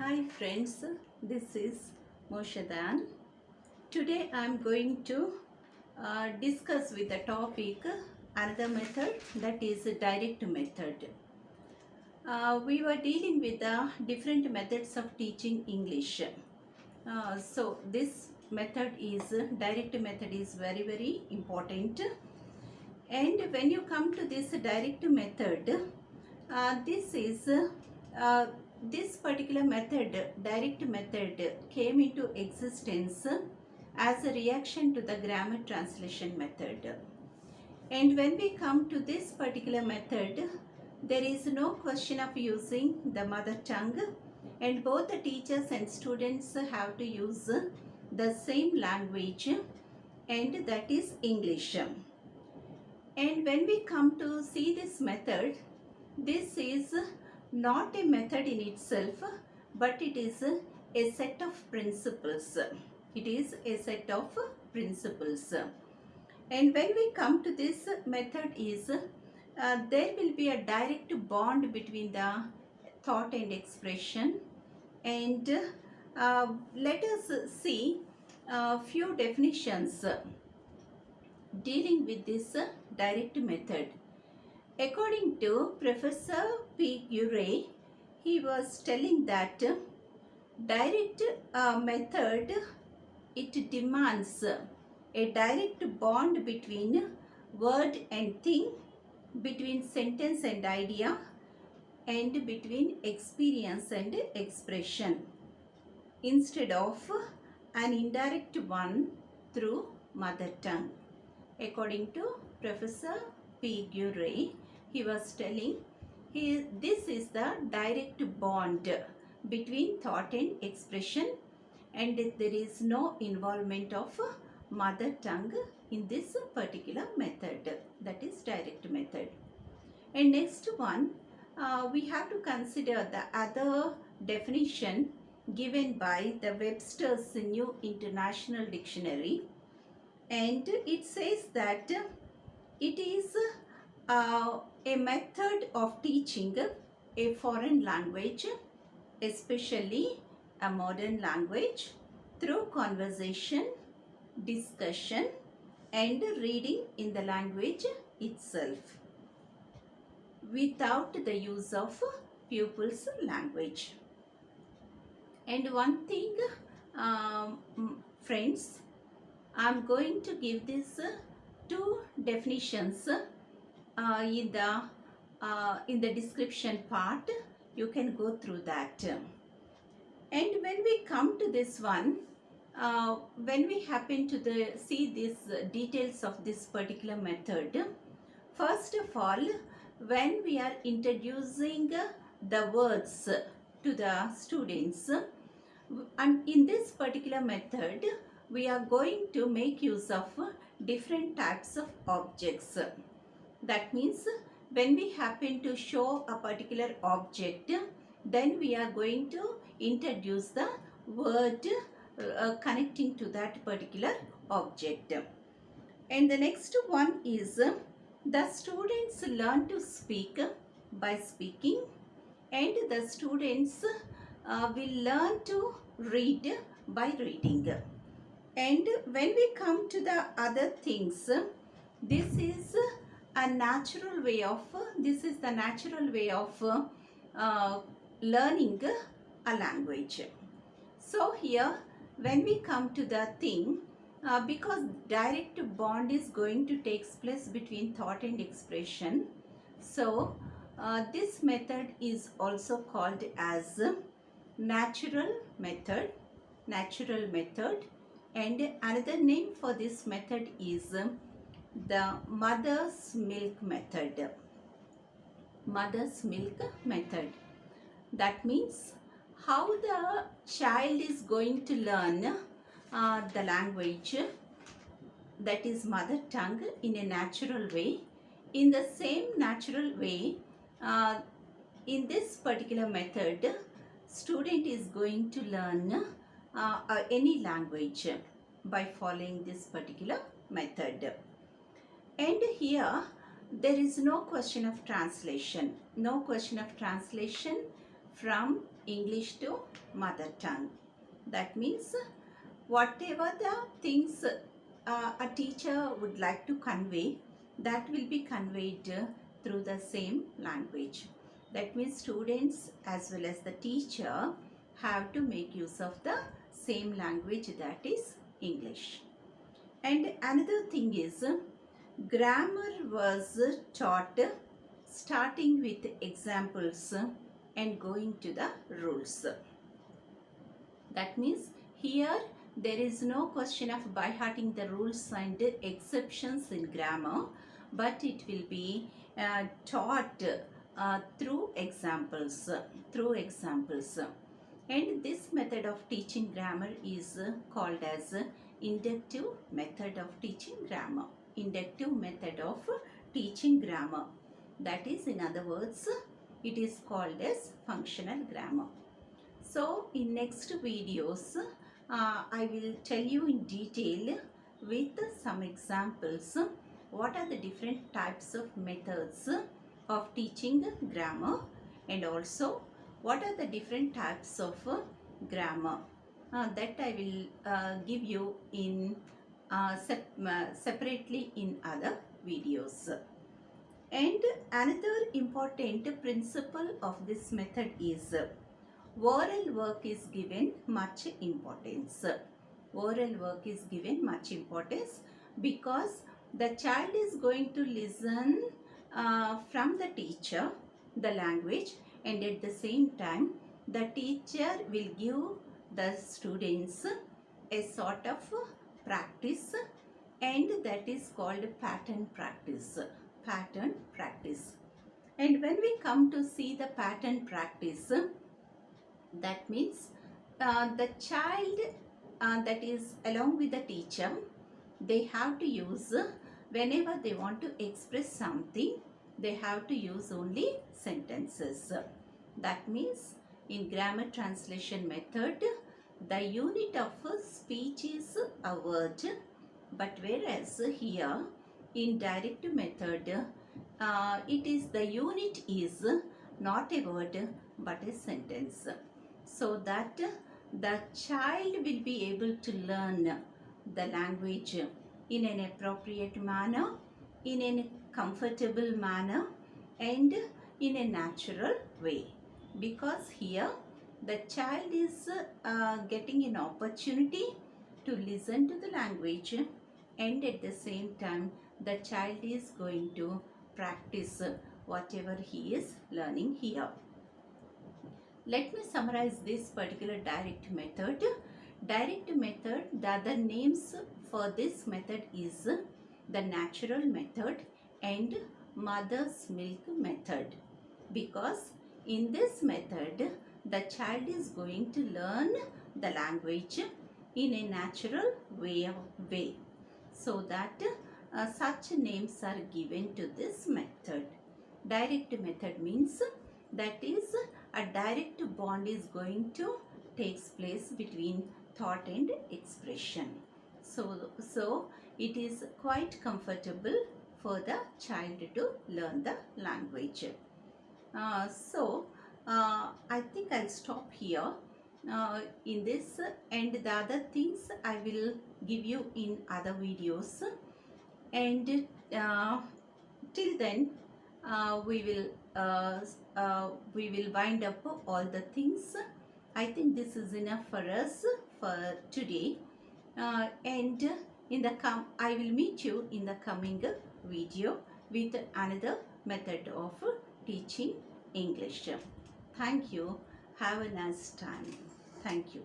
Hi friends, this is Moshadan. Today I am going to discuss with the topic another method, that is direct method. We were dealing with the different methods of teaching English. So this method is direct method is very important. And when you come to this direct method, this is this particular method, direct method, came into existence as a reaction to the grammar translation method. And when we come to this particular method, there is no question of using the mother tongue, and both the teachers and students have to use the same language, and that is English. And when we come to see this method, this is not a method in itself, but it is a set of principles. It is a set of principles. And when we come to this method is, there will be a direct bond between the thought and expression. And let us see a few definitions dealing with this direct method. According to Professor P. Gurrey, he was telling that direct method, it demands a direct bond between word and thing, between sentence and idea, and between experience and expression, instead of an indirect one through mother tongue. According to Professor P. Gurrey, he was telling this is the direct bond between thought and expression, and there is no involvement of mother tongue in this particular method, that is direct method. And next one, we have to consider the other definition given by the Webster's New International Dictionary, and it says that it is a method of teaching a foreign language, especially a modern language, through conversation, discussion, and reading in the language itself, without the use of pupil's language. And one thing, friends, I am going to give this two definitions in the description part. You can go through that. And when we come to this one, when we happen to see these details of this particular method, first of all, when we are introducing the words to the students, and in this particular method, we are going to make use of different types of objects. That means when we happen to show a particular object, then we are going to introduce the word connecting to that particular object. And the next one is, the students learn to speak by speaking, and the students will learn to read by reading. And when we come to the other things, this is the natural way of learning a language. So here, when we come to the thing, because direct bond is going to take place between thought and expression, so this method is also called as natural method. And another name for this method is the mother's milk method. That means how the child is going to learn the language, that is mother tongue, in a natural way. In the same natural way, in this particular method, student is going to learn any language by following this particular method. And here there is no question of translation. from English to mother tongue. That means whatever the things a teacher would like to convey, that will be conveyed through the same language. That means students as well as the teacher have to make use of the same language, that is English. And another thing is grammar was taught starting with examples and going to the rules. That means here there is no question of by hearting the rules and exceptions in grammar, but it will be taught through examples. And this method of teaching grammar is called as inductive method of teaching grammar. Inductive method of teaching grammar. That is, in other words, it is called as functional grammar. So in next videos, I will tell you in detail with some examples what are the different types of methods of teaching grammar, and also what are the different types of grammar that I will give you in separately in other videos. And another important principle of this method is oral work is given much importance. Oral work is given much importance because the child is going to listen from the teacher the language, and at the same time the teacher will give the students a sort of practice, and that is called pattern practice. Pattern practice. And when we come to see the pattern practice, that means the child that is along with the teacher, they have to use whenever they want to express something, they have to use only sentences. That means in grammar translation method, the unit of speech is a word, but whereas here in direct method, it is the unit is not a word but a sentence, so that the child will be able to learn the language in an appropriate manner, in a comfortable manner, and in a natural way, because here the child is getting an opportunity to listen to the language, and at the same time the child is going to practice whatever he is learning here. Let me summarize this particular direct method. Direct method, the other names for this method is the natural method and mother's milk method, because in this method the child is going to learn the language in a natural way, so that such names are given to this method. Direct method means that is a direct bond is going to takes place between thought and expression. So it is quite comfortable for the child to learn the language. I think I'll stop here in this, and the other things I will give you in other videos. And till then we will wind up all the things. I think this is enough for us for today, and I will meet you in the coming video with another method of teaching English. Thank you. Have a nice time. Thank you.